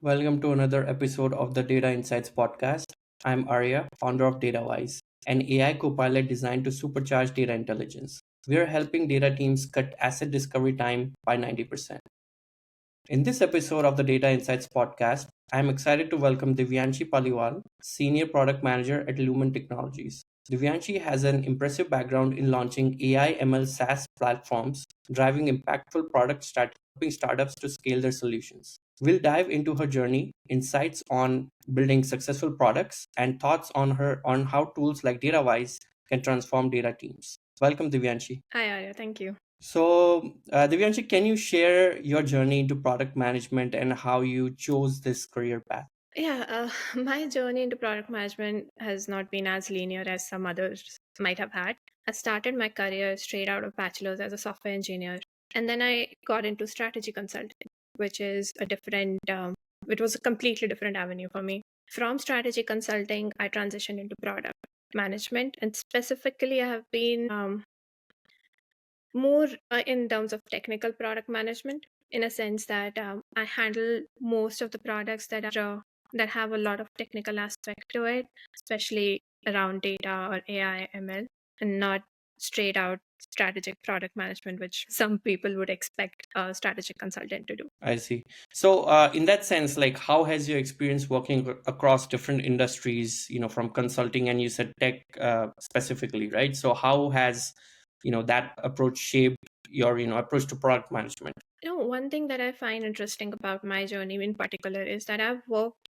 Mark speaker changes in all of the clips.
Speaker 1: Welcome to another episode of the Data Insights podcast. I'm Arya, founder of Datawise, an AI copilot designed to supercharge data intelligence. We are helping data teams cut asset discovery time by 90%. In this episode of the Data Insights podcast, I'm excited to welcome Divyanshi Paliwal, Senior Product Manager at Lumen Technologies. Divyanshi has an impressive background in launching AI ML SaaS platforms, driving impactful product helping startups to scale their solutions. We'll dive into her journey, insights on building successful products, and thoughts on how tools like Datawise can transform data teams. Welcome, Divyanshi.
Speaker 2: Hi, Arya. Thank you.
Speaker 1: Divyanshi, can you share your journey into product management and how you chose this career path?
Speaker 2: Yeah, my journey into product management has not been as linear as some others might have had. I started my career straight out of bachelor's as a software engineer, and then I got into strategy consulting, which is it was a completely different avenue for me. From strategy consulting, I transitioned into product management, and specifically, I have been more in terms of technical product management, in a sense that I handle most of the products that have a lot of technical aspect to it, especially around data or AI ML, and not straight out strategic product management, which some people would expect a strategic consultant to do.
Speaker 1: I see. In that sense, like, how has your experience working across different industries, from consulting and you said tech specifically, right? So, how has, that approach shaped your, approach to product management?
Speaker 2: One thing that I find interesting about my journey in particular is that I've worked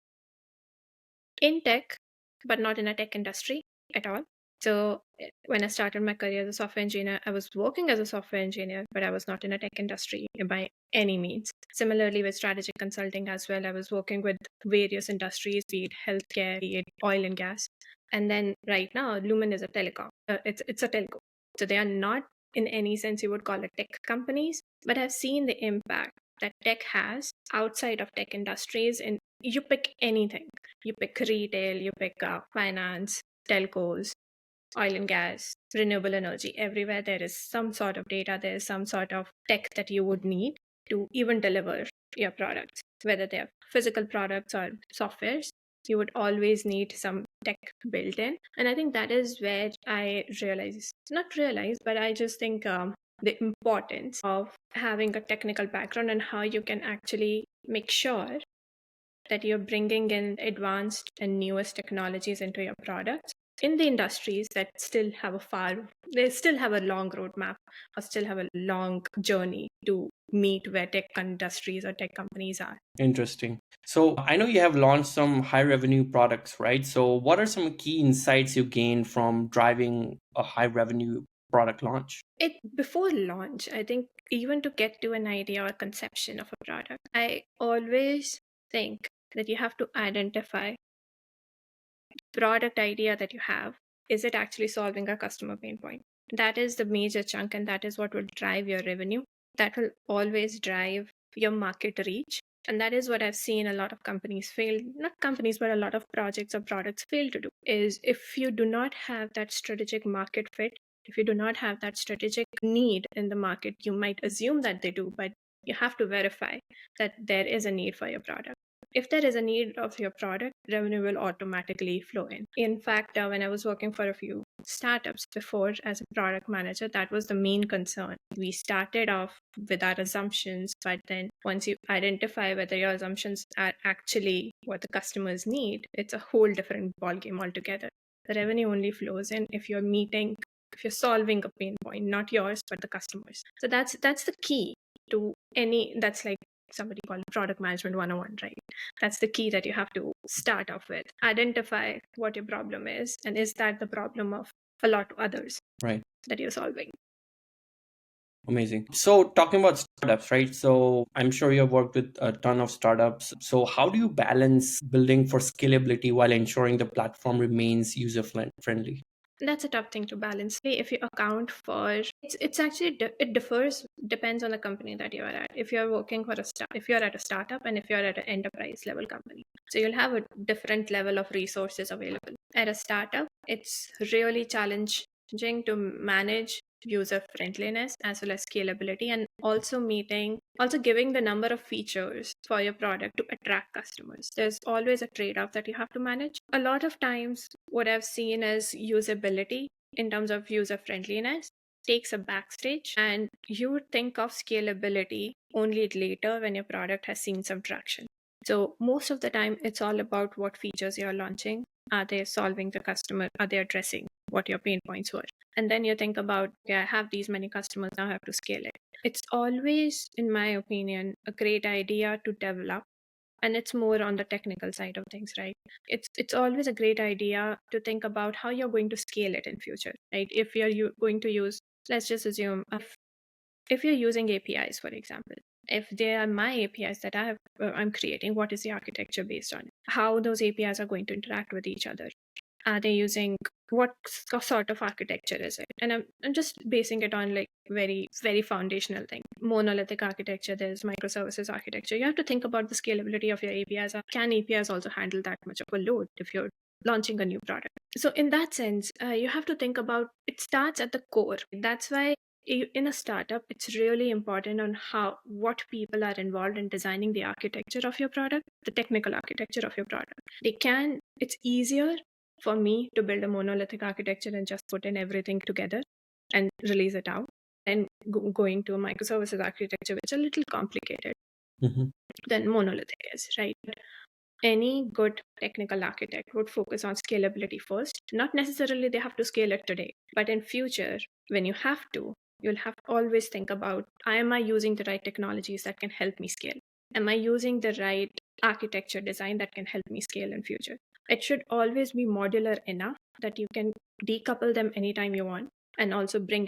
Speaker 2: in tech, but not in a tech industry at all. So when I started my career as a software engineer, I was working as a software engineer, but I was not in a tech industry by any means. Similarly, with strategic consulting as well, I was working with various industries, be it healthcare, be it oil and gas. And then right now, Lumen is a telecom. It's a telco. So they are not in any sense you would call it tech companies, but I've seen the impact that tech has outside of tech industries. And you pick anything, you pick retail, you pick finance, telcos, oil and gas, renewable energy. Everywhere there is some sort of data, there is some sort of tech that you would need to even deliver your products, whether they're physical products or softwares. You would always need some tech built in. And I think that is where I not realize, but I just think the importance of having a technical background and how you can actually make sure that you're bringing in advanced and newest technologies into your products in the industries that they still have a long roadmap or still have a long journey to meet where tech industries or tech companies are.
Speaker 1: Interesting. So, I know you have launched some high revenue products, right? So, what are some key insights you gained from driving a high revenue product launch?
Speaker 2: It Before launch, I think even to get to an idea or conception of a product, I always think that you have to identify product idea that you have, is it actually solving a customer pain point? That is the major chunk, and that is what will drive your revenue. That will always drive your market reach. And that is what I've seen a lot of companies fail, not companies, but a lot of projects or products fail to do, is if you do not have that strategic market fit, if you do not have that strategic need in the market, you might assume that they do, but you have to verify that there is a need for your product. If there is a need of your product, revenue will automatically flow in. In fact, when I was working for a few startups before as a product manager, that was the main concern. We started off with our assumptions, but then once you identify whether your assumptions are actually what the customers need, it's a whole different ballgame altogether. The revenue only flows in if you're solving a pain point, not yours, but the customers. So that's the key to any, that's like somebody called product management 101, right? That's the key that you have to start off with. Identify what your problem is, and is that the problem of a lot of others
Speaker 1: Right.
Speaker 2: that you're solving.
Speaker 1: Amazing. So, talking about startups, right? So, I'm sure you've worked with a ton of startups. So, how do you balance building for scalability while ensuring the platform remains user friendly?
Speaker 2: That's a tough thing to balance. If you account for it's actually it differs, depends on the company that you are at. If you're working for if you're at a startup, and if you're at an enterprise level company, so you'll have a different level of resources available. At a startup, it's really challenging to manage user friendliness as well as scalability, and also giving the number of features for your product to attract customers. There's always a trade-off that you have to manage. A lot of times what I've seen is usability in terms of user friendliness takes a backstage, and you would think of scalability only later when your product has seen some traction. So most of the time it's all about what features you're launching. Are they solving the customer? Are they addressing what your pain points were? And then you think about, okay, I have these many customers, now I have to scale it. It's always, in my opinion, a great idea to develop, and it's more on the technical side of things, right? It's always a great idea to think about how you're going to scale it in future, right? If going to use, let's just assume, if you're using APIs, for example, if they are my APIs that I'm creating, what is the architecture based on? How those APIs are going to interact with each other? Are they using, what sort of architecture is it? And I'm just basing it on like very, very foundational thing. Monolithic architecture, there's microservices architecture. You have to think about the scalability of your APIs. Can APIs also handle that much of a load if you're launching a new product? So in that sense, you have to think about, it starts at the core. That's why in a startup, it's really important on what people are involved in designing the architecture of your product, the technical architecture of your product. It's easier for me to build a monolithic architecture and just put in everything together and release it out, and going to a microservices architecture, which is a little complicated
Speaker 1: Mhm.
Speaker 2: than monolithic is, right? Any good technical architect would focus on scalability first. Not necessarily they have to scale it today, but in future, when you have to, you'll have to always think about, am I using the right technologies that can help me scale? Am I using the right architecture design that can help me scale in future? It should always be modular enough that you can decouple them anytime you want, and also bring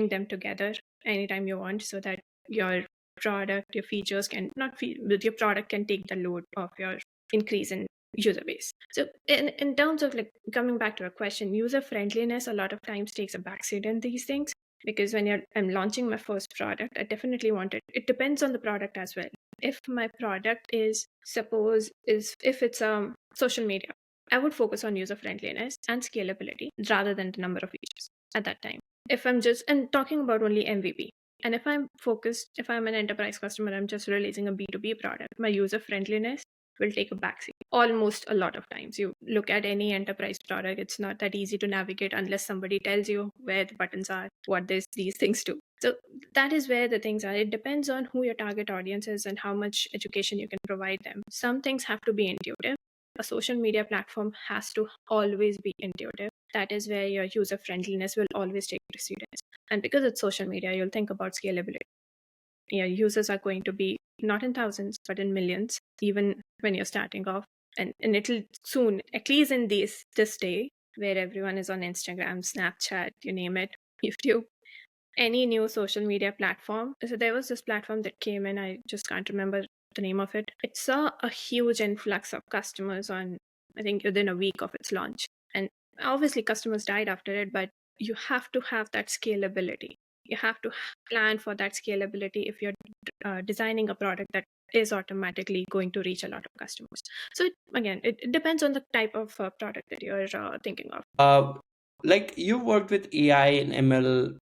Speaker 2: them together anytime you want, so that your product, your features can not your product can take the load of your increase in user base. So in terms of like coming back to a question, user friendliness a lot of times takes a backseat in these things, because when I'm launching my first product, I definitely want it depends on the product as well. If my product is, suppose is if it's social media, I would focus on user friendliness and scalability rather than the number of features at that time. If I'm talking about only MVP, and if I'm an enterprise customer, I'm just releasing a B2B product, my user friendliness will take a backseat almost a lot of times. You look at any enterprise product, it's not that easy to navigate unless somebody tells you where the buttons are, what these things do. So that is where the things are. It depends on who your target audience is and how much education you can provide them. Some things have to be intuitive. A social media platform has to always be intuitive. That is where your user friendliness will always take precedence. And because it's social media, you'll think about scalability. Your users are going to be not in thousands, but in millions, even when you're starting off. And it'll soon, at least in this day, where everyone is on Instagram, Snapchat, you name it, YouTube, any new social media platform. So there was this platform that came in, I just can't remember the name of it. It saw a huge influx of customers on, I think, within a week of its launch. And obviously customers died after it, but you have to have that scalability. You have to plan for that scalability if you're designing a product that is automatically going to reach a lot of customers. So it depends on the type of product that you're thinking of.
Speaker 1: Like you worked with AI and ML,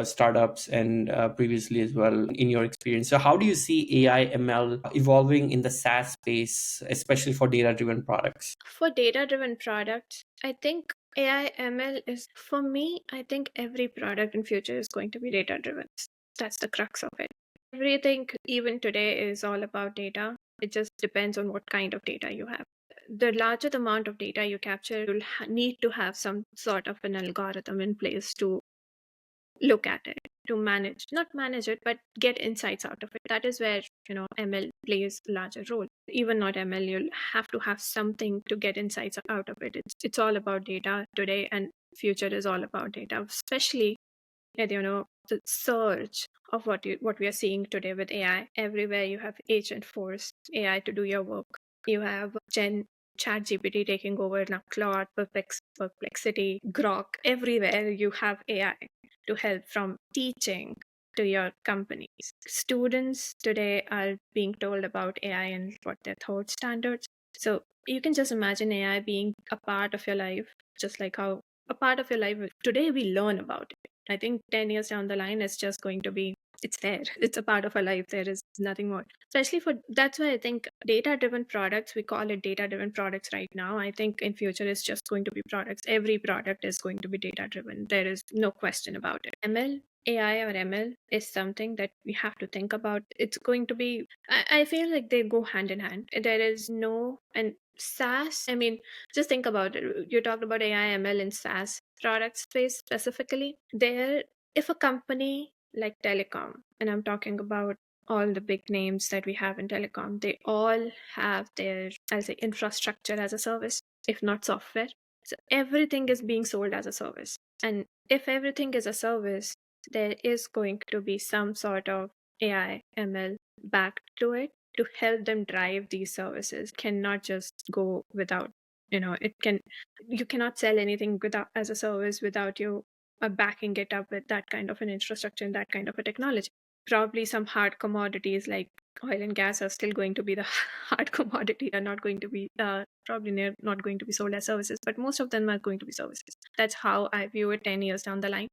Speaker 1: startups and previously as well in your experience. So how do you see AI ML evolving in the SaaS space, especially for data-driven products?
Speaker 2: For data driven products, I think AI ML is, for me, I think every product in future is going to be data driven. That's the crux of it. Everything, even today, is all about data. It just depends on what kind of data you have. The larger the amount of data you capture, you'll need to have some sort of an algorithm in place to look at it, to not manage it, but get insights out of it. That is where ML plays a larger role. Even not ML, you'll have to have something to get insights out of it. It's all about data today, and future is all about data, especially at the surge of what we are seeing today with AI. Everywhere you have agent force AI to do your work. You have chat GPT taking over now, Claude, Perplexity, Grok. Everywhere you have AI to help, from teaching to your companies. Students today are being told about AI and what their thought standards. So you can just imagine AI being a part of your life, just like how a part of your life today we learn about it. I think 10 years down the line, it's just going to be, it's there. It's a part of our life. There is nothing more. Especially for, that's why I think data driven products, we call it data driven products right now. I think in future, it's just going to be products. Every product is going to be data driven. There is no question about it. AI or ML is something that we have to think about. It's going to be, I feel like they go hand in hand. There is no, and SaaS, I mean, just think about it. You talked about AI, ML in SaaS product space specifically. There, if a company like telecom, and I'm talking about all the big names that we have in telecom, they all have their, I'll say, infrastructure as a service, if not software. So everything is being sold as a service. And if everything is a service, there is going to be some sort of AI, ML back to it to help them drive these services. Cannot just go without, it can, you cannot sell anything without as a service without you backing it up with that kind of an infrastructure and that kind of a technology. Probably some hard commodities like oil and gas are still going to be the hard commodity, are not going to be probably not going to be sold as services, but most of them are going to be services. That's how I view it 10 years down the line.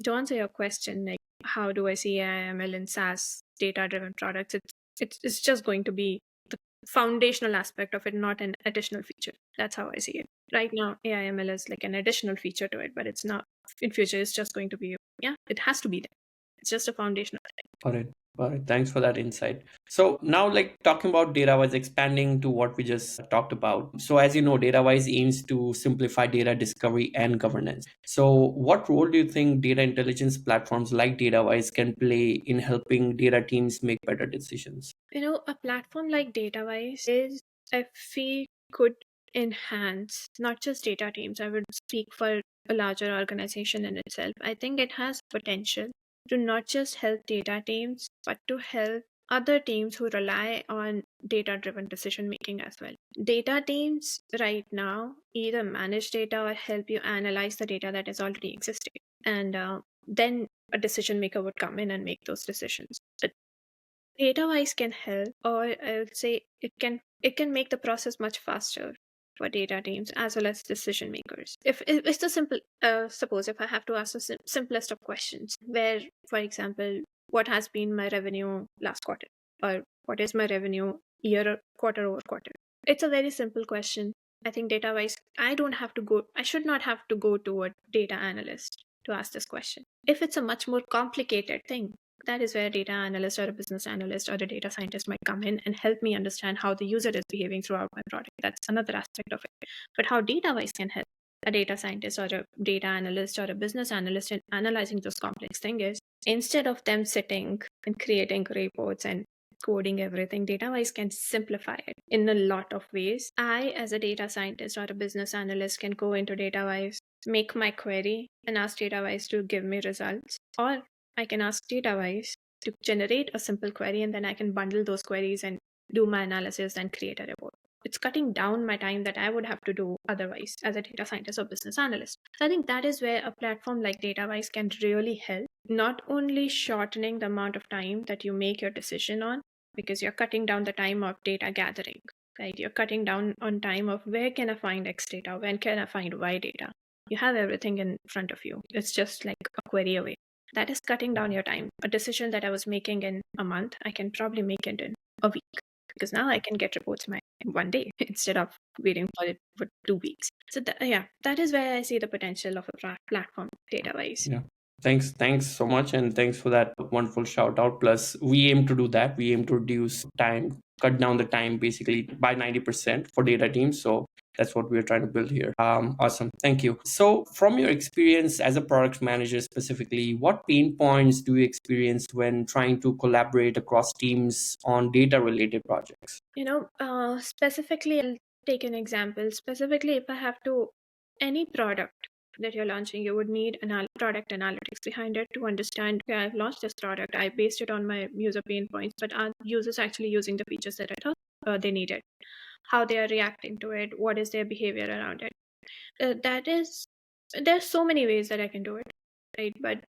Speaker 2: To answer your question, like how do I see AIML and SaaS data driven products, it's just going to be the foundational aspect of it, not an additional feature. That's how I see it. Right now, AIML is like an additional feature to it, but it's not. In future, it's just going to be, yeah, it has to be there. It's just a foundational thing.
Speaker 1: Got it. Got it. Thanks for that insight. So now, like talking about Datawise, expanding to what we just talked about. So as you know, Datawise aims to simplify data discovery and governance. So what role do you think data intelligence platforms like Datawise can play in helping data teams make better decisions?
Speaker 2: A platform like Datawise is, I feel, could enhance not just data teams. I would speak for a larger organization in itself. I think it has potential to not just help data teams, but to help other teams who rely on data driven decision making as well. Data teams right now either manage data or help you analyze the data that is already existing. And then a decision maker would come in and make those decisions. Datawise can help, or I would say it can make the process much faster for data teams as well as decision makers. If it's a simple, suppose if I have to ask the simplest of questions, where, for example, what has been my revenue last quarter, or what is my revenue year, quarter over quarter? It's a very simple question. I think Datawise, I should not have to go to a data analyst to ask this question. If it's a much more complicated thing, that is where data analyst or a business analyst or a data scientist might come in and help me understand how the user is behaving throughout my product. That's another aspect of it. But how Datawise can help a data scientist or a data analyst or a business analyst in analyzing those complex things is, instead of them sitting and creating reports and coding everything, Datawise can simplify it in a lot of ways. I, as a data scientist or a business analyst, can go into Datawise, make my query, and ask Datawise to give me results. Or I can ask Datawise to generate a simple query, and then I can bundle those queries and do my analysis and create a report. It's cutting down my time that I would have to do otherwise as a data scientist or business analyst. So I think that is where a platform like Datawise can really help, not only shortening the amount of time that you make your decision on, because you're cutting down the time of data gathering, right? You're cutting down on time of where can I find X data, when can I find Y data. You have everything in front of you. It's just like a query away. That is cutting down your time. A decision that I was making in a month, I can probably make it in a week, because now I can get reports in one day instead of waiting for it for 2 weeks. So that is where I see the potential of a platform, Datawise.
Speaker 1: Yeah. Thanks so much, and thanks for that wonderful shout out. Plus, we aim to do that. We aim to reduce time, cut down the time basically by 90% for data teams. So that's what we're trying to build here. Awesome. Thank you. So from your experience as a product manager specifically, what pain points do you experience when trying to collaborate across teams on data related projects?
Speaker 2: Specifically, I'll take an example. Specifically, if I have to, any product that you're launching, you would need product analytics behind it to understand, okay, I've launched this product, I based it on my user pain points, but are users actually using the features that I thought they needed? How they are reacting to it? What is their behavior around it? There's so many ways that I can do it, right? But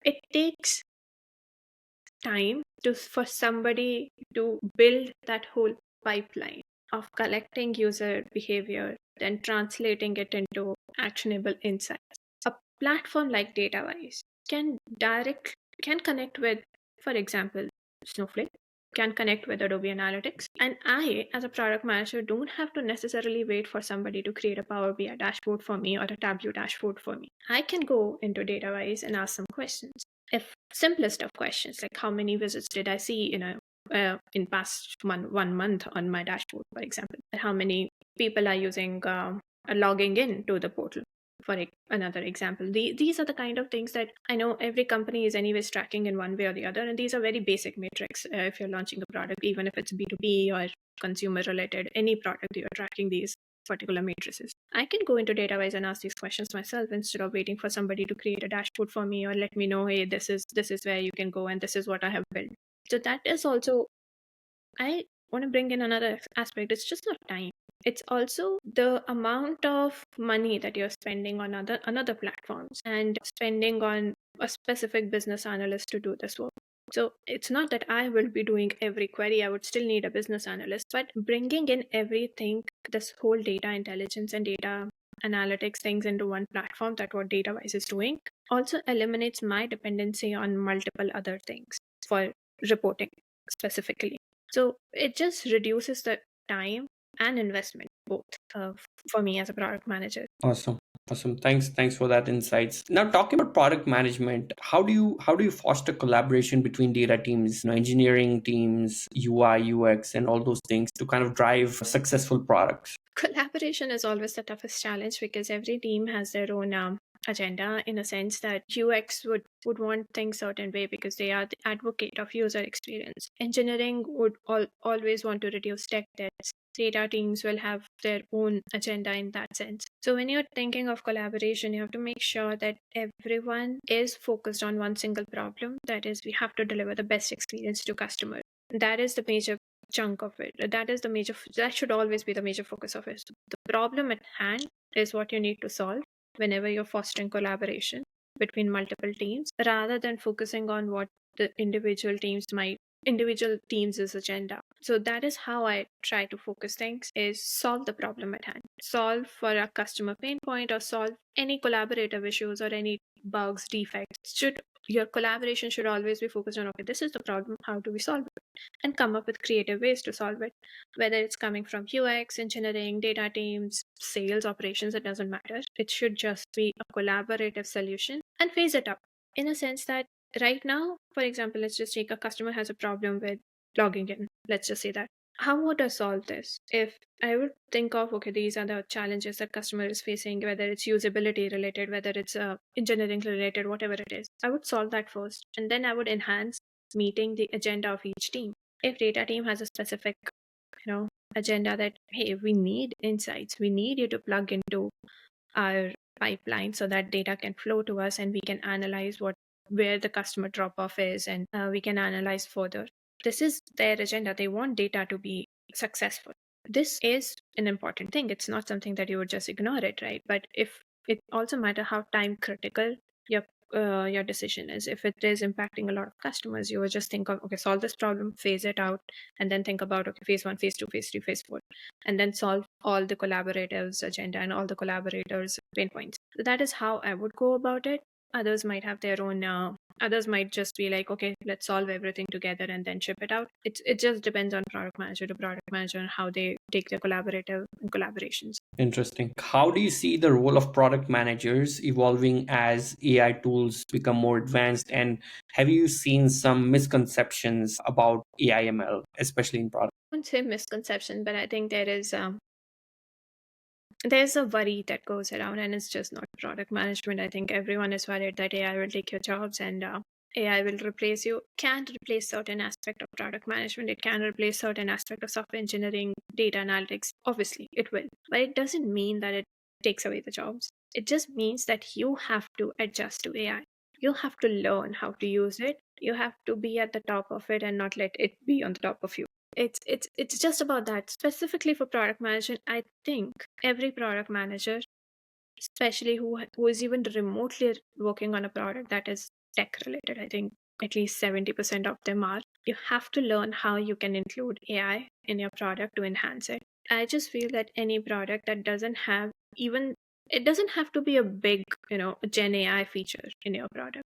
Speaker 2: it takes time for somebody to build that whole pipeline of collecting user behavior, then translating it into actionable insights. A platform like Datawise can connect with, for example, Snowflake, can connect with Adobe Analytics. And I, as a product manager, don't have to necessarily wait for somebody to create a Power BI dashboard for me or a Tableau dashboard for me. I can go into Datawise and ask some questions. If simplest of questions, like how many visits did I see in past 1 month on my dashboard, for example, how many people are using logging in to the portal, for another example. These are the kind of things that I know every company is anyways tracking in one way or the other, and these are very basic metrics. If you're launching a product, even if it's B2B or consumer related, any product, you're tracking these particular matrices. I can go into Datawise and ask these questions myself instead of waiting for somebody to create a dashboard for me or let me know, hey, this is where you can go and this is what I have built. So that is also, I want to bring in another aspect. It's just not time. It's also the amount of money that you're spending on another platforms and spending on a specific business analyst to do this work. So it's not that I will be doing every query. I would still need a business analyst, but bringing in everything, this whole data intelligence and data analytics things into one platform, that what Datawise is doing, also eliminates my dependency on multiple other things for reporting specifically. So it just reduces the time and investment both for me as a product manager.
Speaker 1: Awesome. Awesome. Thanks for that insights. Now talking about product management, how do you foster collaboration between data teams, engineering teams, UI, UX, and all those things to kind of drive successful products?
Speaker 2: Collaboration is always the toughest challenge because every team has their own agenda, in a sense that UX would want things certain way because they are the advocate of user experience. Engineering would always want to reduce tech debts. Data teams will have their own agenda in that sense. So when you're thinking of collaboration, you have to make sure that everyone is focused on one single problem. That is, we have to deliver the best experience to customers. That is the major chunk of it. That should always be the major focus of it. The problem at hand is what you need to solve whenever you're fostering collaboration between multiple teams, rather than focusing on what the individual teams' agenda. So that is how I try to focus things, is solve the problem at hand, solve for a customer pain point, or solve any collaborative issues or any bugs, defects. Your collaboration should always be focused on, okay, this is the problem, how do we solve it, and come up with creative ways to solve it, whether it's coming from UX, engineering, data teams, sales, operations. It doesn't matter. It should just be a collaborative solution and phase it up, in a sense that right now, for example, let's just take a customer has a problem with logging in. Let's just say that. How would I solve this? If I would think of, okay, these are the challenges that customer is facing, whether it's usability related, whether it's engineering related, whatever it is, I would solve that first, and then I would enhance meeting the agenda of each team. If data team has a specific, agenda that, hey, we need insights, we need you to plug into our pipeline so that data can flow to us and we can analyze where the customer drop off is, and we can analyze further. This is their agenda. They want data to be successful. This is an important thing. It's not something that you would just ignore it, right? But if it also matter how time critical your decision is. If it is impacting a lot of customers, you would just think of, okay, solve this problem, phase it out, and then think about, okay, phase 1, phase 2, phase 3, phase 4, and then solve all the collaborators agenda and all the collaborators pain points. So that is how I would go about it. Others might have their own others might just be like, okay, let's solve everything together and then ship it out. It just depends on product manager to product manager and how they take their collaborations.
Speaker 1: Interesting. How do you see the role of product managers evolving as AI tools become more advanced? And have you seen some misconceptions about AI/ML, especially in product?
Speaker 2: I wouldn't say misconception, but I think there's a worry that goes around, and it's just not product management. I think everyone is worried that AI will take your jobs and AI will replace you. Can replace certain aspect of product management. It can replace certain aspect of software engineering, data analytics. Obviously, it will, but it doesn't mean that it takes away the jobs. It just means that you have to adjust to AI. You have to learn how to use it. You have to be at the top of it and not let it be on the top of you. It's just about that. Specifically for product management, I think every product manager, especially who is even remotely working on a product that is tech related, I think at least 70% of them are, you have to learn how you can include AI in your product to enhance it. I just feel that any product that doesn't have even it doesn't have to be a big, Gen AI feature in your product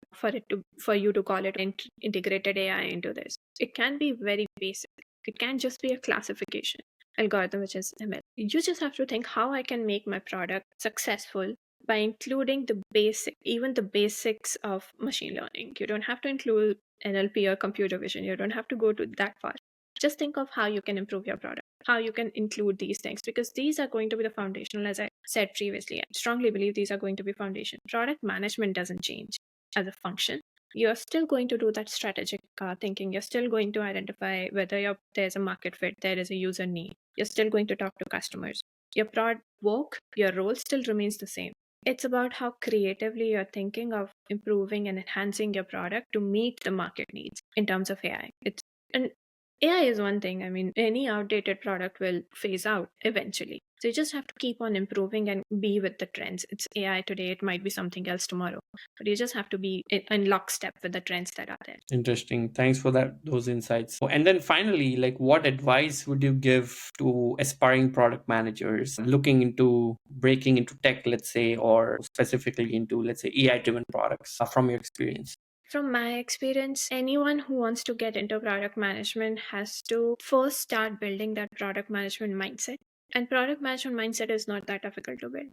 Speaker 2: for you to call it integrated AI into this. It can be very basic. It can just be a classification algorithm, which is ML. You just have to think how I can make my product successful by including even the basics of machine learning. You don't have to include NLP or computer vision. You don't have to go to that far. Just think of how you can improve your product, how you can include these things, because these are going to be the foundational, as I said previously. I strongly believe these are going to be foundation. Product management doesn't change as a function. You're still going to do that strategic thinking. You're still going to identify whether there's a market fit, there is a user need. You're still going to talk to customers. Your product work, your role still remains the same. It's about how creatively you're thinking of improving and enhancing your product to meet the market needs in terms of AI. And AI is one thing. I mean, any outdated product will phase out eventually. So you just have to keep on improving and be with the trends. It's AI today, it might be something else tomorrow. But you just have to be in lockstep with the trends that are there.
Speaker 1: Interesting. Thanks for those insights. And then finally, like, what advice would you give to aspiring product managers looking into breaking into tech, let's say, or specifically into, let's say, AI-driven products from your experience?
Speaker 2: From my experience, anyone who wants to get into product management has to first start building that product management mindset. And product management mindset is not that difficult to build.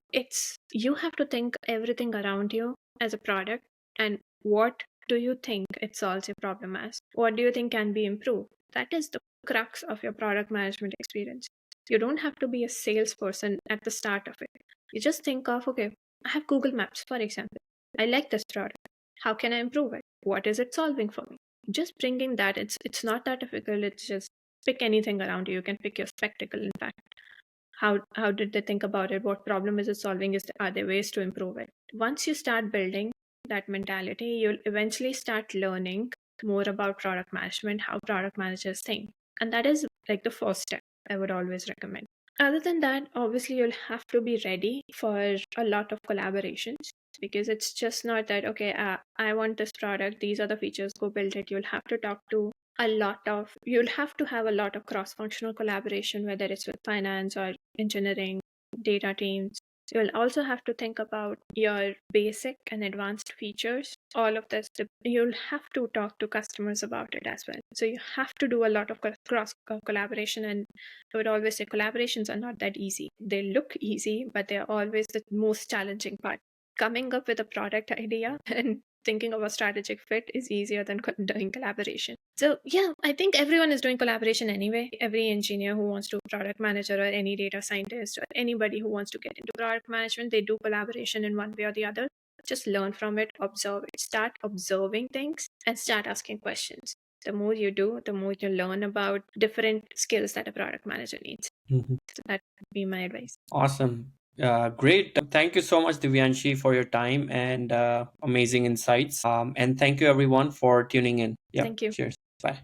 Speaker 2: You have to think everything around you as a product, and what do you think it solves your problem as? What do you think can be improved? That is the crux of your product management experience. You don't have to be a salesperson at the start of it. You just think of, okay, I have Google Maps, for example. I like this product. How can I improve it? What is it solving for me? Just bringing that, it's not that difficult. It's just pick anything around you. You can pick your spectacle, in fact. How did they think about it? What problem is it solving? Are there ways to improve it? Once you start building that mentality, you'll eventually start learning more about product management, how product managers think. And that is like the first step I would always recommend. Other than that, obviously, you'll have to be ready for a lot of collaborations, because it's just not that, okay, I want this product, these are the features, go build it. You'll have to have a lot of cross-functional collaboration, whether it's with finance or engineering, data teams. You'll also have to think about your basic and advanced features. All of this, you'll have to talk to customers about it as well. So you have to do a lot of cross collaboration. And I would always say collaborations are not that easy. They look easy, but they're always the most challenging part. Coming up with a product idea and thinking of a strategic fit is easier than doing collaboration. So yeah, I think everyone is doing collaboration anyway. Every engineer who wants to product manager, or any data scientist, or anybody who wants to get into product management, they do collaboration in one way or the other. Just learn from it, observe it, start observing things and start asking questions. The more you do, the more you learn about different skills that a product manager needs.
Speaker 1: Mm-hmm.
Speaker 2: So that would be my advice.
Speaker 1: Awesome. Great. Thank you so much, Divyanshi, for your time and amazing insights. And thank you, everyone, for tuning in. Yeah.
Speaker 2: Thank you.
Speaker 1: Cheers. Bye.